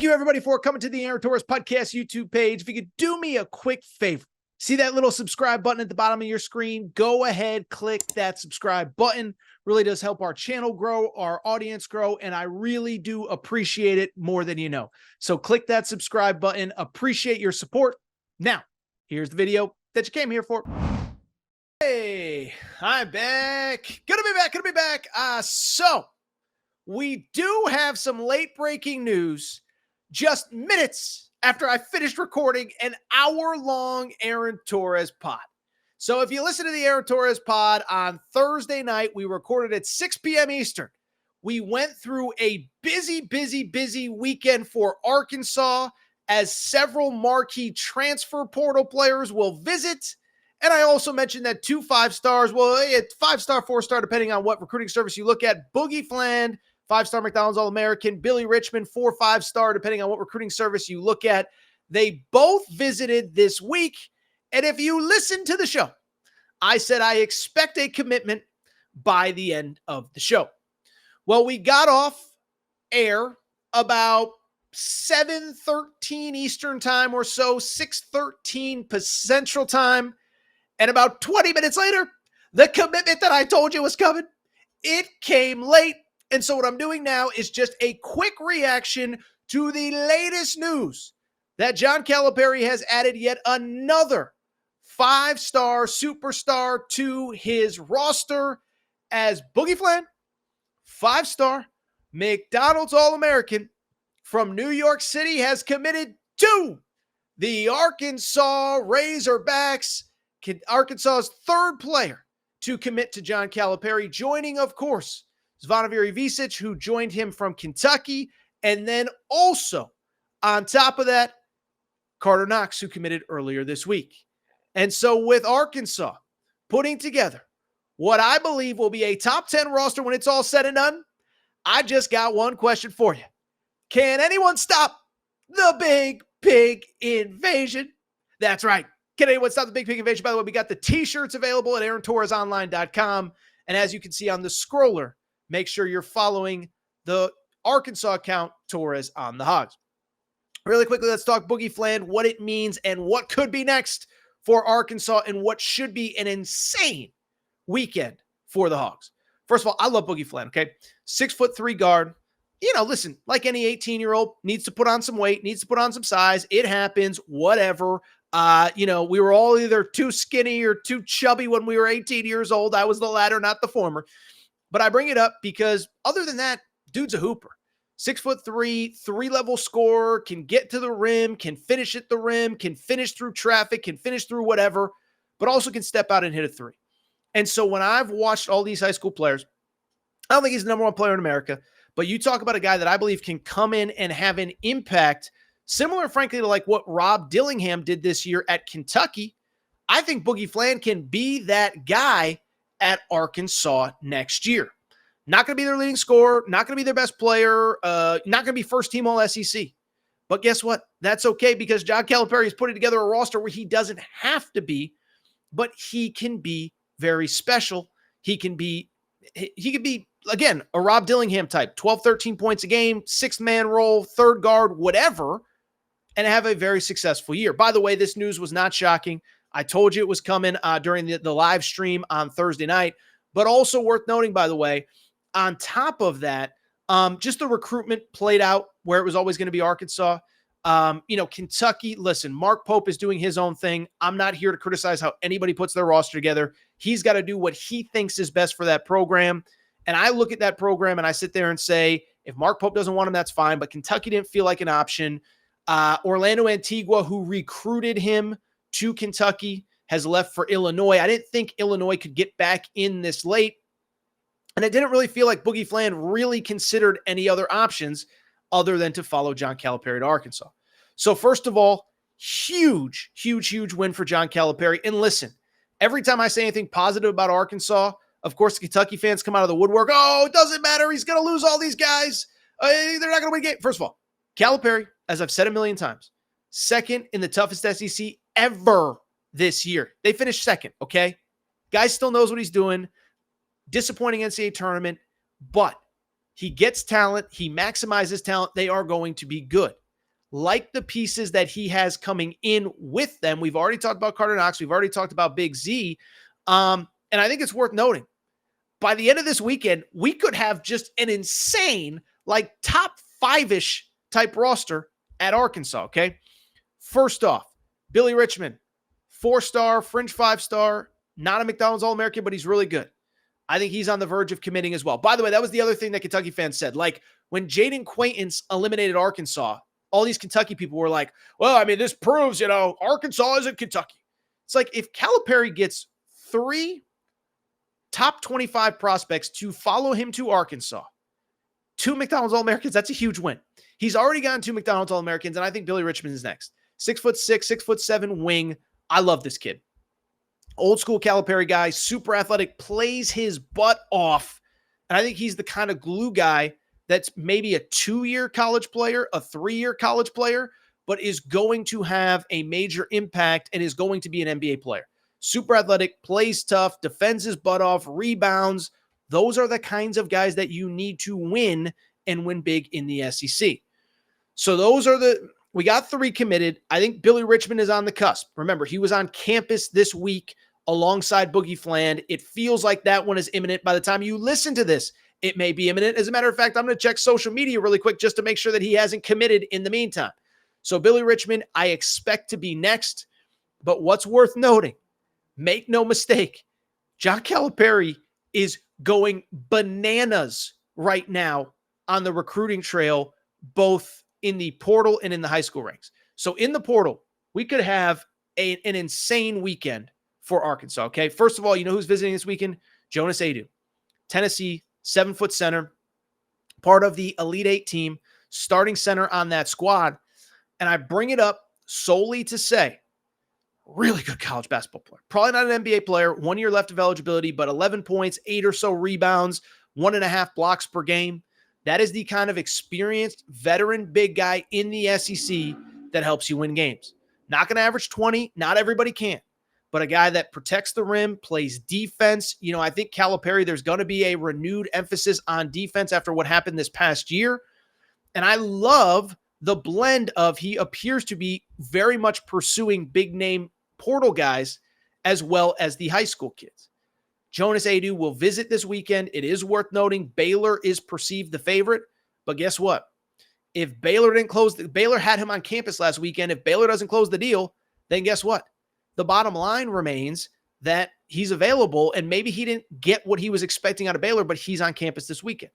Thank you, everybody, for coming to the Aaron Torres Podcast YouTube page. If you could do me a quick favor, see that little subscribe button at the bottom of your screen? Go ahead, click that subscribe button. Really does help our channel grow, our audience grow, and I really do appreciate it more than you know. So click that subscribe button. Appreciate your support. Now, here's the video that you came here for. Hey, I'm back. Gonna be back. So we do have some late breaking news just minutes after I finished recording an hour-long Aaron Torres pod. So if you listen to the Aaron Torres pod on Thursday night, we recorded at 6 p.m. Eastern. We went through a busy weekend for Arkansas as several marquee transfer portal players will visit. And I also mentioned that 2 5-stars, well, it's 5-star, 4-star, depending on what recruiting service you look at. Boogie Fland, 5-star McDonald's All-American. Billy Richmond, 4 5-star, depending on what recruiting service you look at. They both visited this week. And if you listen to the show, I said I expect a commitment by the end of the show. Well, we got off air about 7:13 Eastern time or so, 6:13 Central time. And about 20 minutes later, the commitment that I told you was coming, it came late. And so what I'm doing now is just a quick reaction to the latest news that John Calipari has added yet another 5-star superstar to his roster as Boogie Fland, 5-star McDonald's All-American from New York City, has committed to the Arkansas Razorbacks. Arkansas's third player to commit to John Calipari, joining, of course, Zvonimir Ivisic, who joined him from Kentucky, and then also, on top of that, Carter Knox, who committed earlier this week. And so with Arkansas putting together what I believe will be a top 10 roster when it's all said and done, I just got one question for you. Can anyone stop the Big Pig Invasion? That's right. Can anyone stop the Big Pig Invasion? By the way, we got the t-shirts available at AaronTorresOnline.com. And as you can see on the scroller, make sure you're following the Arkansas account, Torres on the Hogs. Really quickly, let's talk Boogie Fland, what it means and what could be next for Arkansas and what should be an insane weekend for the Hogs. First of all, I love Boogie Fland, okay? 6'3" guard. You know, listen, like any 18-year-old, needs to put on some weight, needs to put on some size. It happens, whatever. We were all either too skinny or too chubby when we were 18 years old. I was the latter, not the former. But I bring it up because other than that, dude's a hooper. 6'3", 3-level scorer, can get to the rim, can finish at the rim, can finish through traffic, can finish through whatever, but also can step out and hit a three. And so when I've watched all these high school players, I don't think he's the number one player in America, but you talk about a guy that I believe can come in and have an impact similar, frankly, to like what Rob Dillingham did this year at Kentucky. I think Boogie Fland can be that guy at Arkansas next year. Not going to be their leading scorer, not going to be their best player, not going to be first team all SEC. But guess what? That's okay because John Calipari is putting together a roster where he doesn't have to be, but he can be very special. He can be, again, a Rob Dillingham type, 12, 13 points a game, 6-man role, third guard, whatever, and have a very successful year. By the way, this news was not shocking. I told you it was coming during the live stream on Thursday night, but also worth noting, by the way, on top of that, just the recruitment played out where it was always going to be Arkansas. Kentucky, listen, Mark Pope is doing his own thing. I'm not here to criticize how anybody puts their roster together. He's got to do what he thinks is best for that program. And I look at that program and I sit there and say, if Mark Pope doesn't want him, that's fine. But Kentucky didn't feel like an option. Orlando Antigua, who recruited him to Kentucky, has left for Illinois. I didn't think Illinois could get back in this late. And it didn't really feel like Boogie Fland really considered any other options other than to follow John Calipari to Arkansas. So first of all, huge win for John Calipari. And listen, every time I say anything positive about Arkansas, of course, the Kentucky fans come out of the woodwork. Oh, it doesn't matter. He's going to lose all these guys. They're not going to win a game. First of all, Calipari, as I've said a million times, second in the toughest SEC ever this year. They finished second, okay? Guy still knows what he's doing. Disappointing NCAA tournament, but he gets talent. He maximizes talent. They are going to be good. like the pieces that he has coming in with them. We've already talked about Carter Knox. We've already talked about Big Z. And I think it's worth noting, by the end of this weekend, we could have just an insane, like top five-ish type roster at Arkansas, okay? First off, Billy Richmond, 4-star, fringe 5-star, not a McDonald's All-American, but he's really good. I think he's on the verge of committing as well. By the way, that was the other thing that Kentucky fans said. Like, when Jaden Quaintance eliminated Arkansas, all these Kentucky people were like, well, I mean, this proves, Arkansas isn't Kentucky. It's like, if Calipari gets 3 top 25 prospects to follow him to Arkansas, 2 McDonald's All-Americans, that's a huge win. He's already gotten 2 McDonald's All-Americans, and I think Billy Richmond is next. 6'6", 6'7" wing. I love this kid. Old school Calipari guy, super athletic, plays his butt off. And I think he's the kind of glue guy that's maybe a 2-year college player, a 3-year college player, but is going to have a major impact and is going to be an NBA player. Super athletic, plays tough, defends his butt off, rebounds. Those are the kinds of guys that you need to win and win big in the SEC. So we got 3 committed. I think Billy Richmond is on the cusp. Remember, he was on campus this week alongside Boogie Fland. It feels like that one is imminent. By the time you listen to this, it may be imminent. As a matter of fact, I'm going to check social media really quick just to make sure that he hasn't committed in the meantime. So Billy Richmond, I expect to be next. But what's worth noting, make no mistake, John Calipari is going bananas right now on the recruiting trail, both in the portal and in the high school ranks. So in the portal, we could have an insane weekend for Arkansas, okay? First of all, you know who's visiting this weekend? Jonas Adu, Tennessee, 7-foot center, part of the Elite 8 team, starting center on that squad. And I bring it up solely to say, really good college basketball player. Probably not an NBA player, 1 year left of eligibility, but 11 points, 8 or so rebounds, 1.5 blocks per game. That is the kind of experienced veteran big guy in the SEC that helps you win games. Not going to average 20. Not everybody can. But a guy that protects the rim, plays defense. I think Calipari, there's going to be a renewed emphasis on defense after what happened this past year. And I love the blend of, he appears to be very much pursuing big name portal guys as well as the high school kids. Jonas Adu will visit this weekend. It is worth noting Baylor is perceived the favorite, but guess what? If Baylor Baylor had him on campus last weekend. If Baylor doesn't close the deal, then guess what? The bottom line remains that he's available, and maybe he didn't get what he was expecting out of Baylor, but he's on campus this weekend.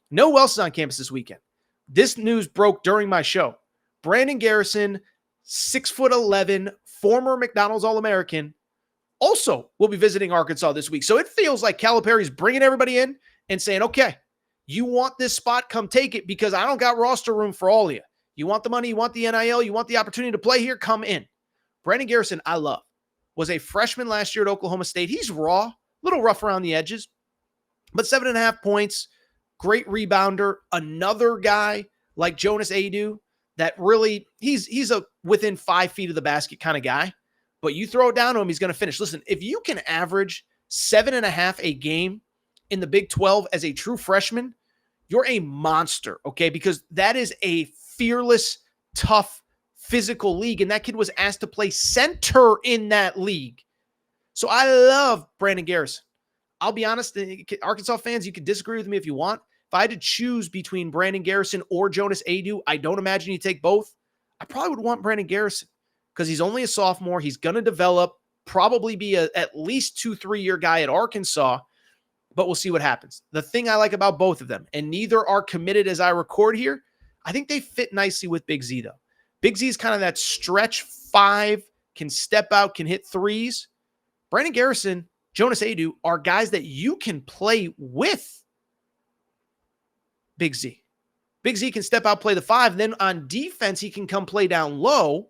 No one else is on campus this weekend. This news broke during my show. Brandon Garrison, 6'11", former McDonald's All-American, also will be visiting Arkansas this week. So it feels like Calipari's bringing everybody in and saying, okay, you want this spot, come take it, because I don't got roster room for all of you. You want the money, you want the NIL, you want the opportunity to play here, come in. Brandon Garrison, I love, was a freshman last year at Oklahoma State. He's raw, a little rough around the edges, but 7.5 points, great rebounder. Another guy like Jonas Adu that really, he's a within 5 feet of the basket kind of guy, but you throw it down to him, he's going to finish. Listen, if you can average 7.5 a game in the Big 12 as a true freshman, you're a monster, okay? Because that is a fearless, tough, physical league, and that kid was asked to play center in that league. So I love Brandon Garrison. I'll be honest, Arkansas fans, you can disagree with me if you want. If I had to choose between Brandon Garrison or Jonas Adu, I don't imagine you take both. I probably would want Brandon Garrison because he's only a sophomore. He's going to develop, probably be at least 2-3 year guy at Arkansas, but we'll see what happens. The thing I like about both of them, and neither are committed as I record here, I think they fit nicely with Big Z, though. Big Z is kind of that stretch 5, can step out, can hit threes. Brandon Garrison, Jonas Adu are guys that you can play with Big Z. Big Z can step out, play the 5. Then on defense, he can come play down low,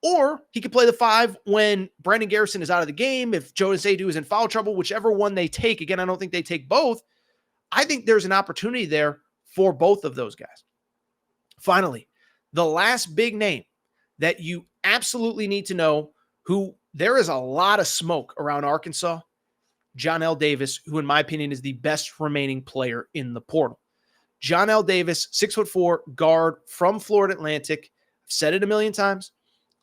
or he could play the 5 when Brandon Garrison is out of the game. If Jonas Adu is in foul trouble, whichever one they take. Again, I don't think they take both. I think there's an opportunity there for both of those guys. Finally, the last big name that you absolutely need to know, who there is a lot of smoke around Arkansas, Johnell Davis, who in my opinion is the best remaining player in the portal. Johnell Davis, 6'4" guard from Florida Atlantic. I've said it a million times.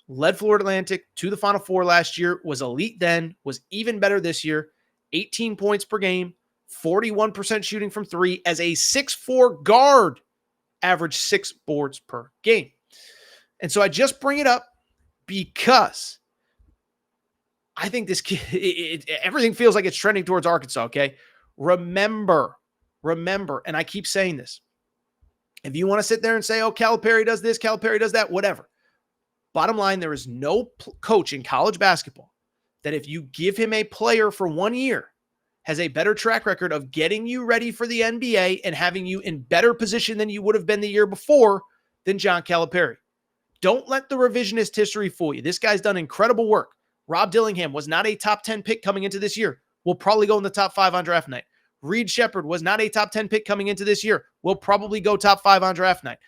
Led Florida Atlantic to the Final Four last year, was elite then, was even better this year. 18 points per game, 41% shooting from three as a 6'4" guard, average 6 boards per game. And so I just bring it up because I think this kid, everything feels like it's trending towards Arkansas, okay? Remember, and I keep saying this, if you want to sit there and say, oh, Calipari does this, Calipari does that, whatever. Bottom line, there is no coach in college basketball that if you give him a player for 1 year has a better track record of getting you ready for the NBA and having you in better position than you would have been the year before than John Calipari. Don't let the revisionist history fool you. This guy's done incredible work. Rob Dillingham was not a top 10 pick coming into this year. Will probably go in the top 5 on draft night. Reed Shepherd was not a top 10 pick coming into this year. Will probably go top 5 on draft night.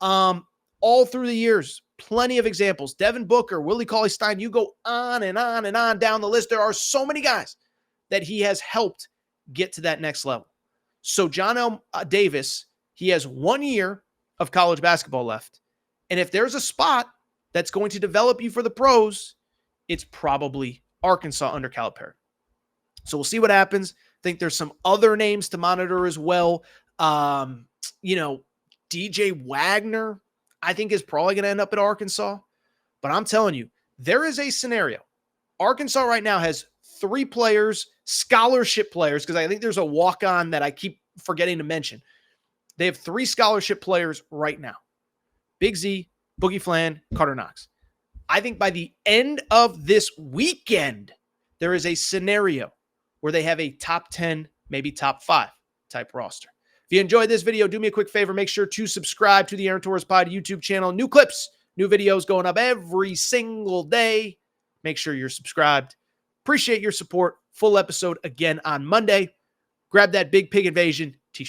All through the years, plenty of examples. Devin Booker, Willie Cauley-Stein, you go on and on and on down the list. There are so many guys that he has helped get to that next level. So Johnell Davis, he has 1 year of college basketball left. And if there's a spot that's going to develop you for the pros, it's probably Arkansas under Calipari. So we'll see what happens. I think there's some other names to monitor as well. DJ Wagner, I think is probably going to end up at Arkansas. But I'm telling you, there is a scenario. Arkansas right now has 3 players, scholarship players, because I think there's a walk-on that I keep forgetting to mention. They have 3 scholarship players right now. Big Z, Boogie Fland, Carter Knox. I think by the end of this weekend, there is a scenario where they have a top 10, maybe top 5 type roster. If you enjoyed this video, do me a quick favor. Make sure to subscribe to the Aaron Torres Pod YouTube channel. New clips, new videos going up every single day. Make sure you're subscribed. Appreciate your support. Full episode again on Monday. Grab that Big Pig Invasion.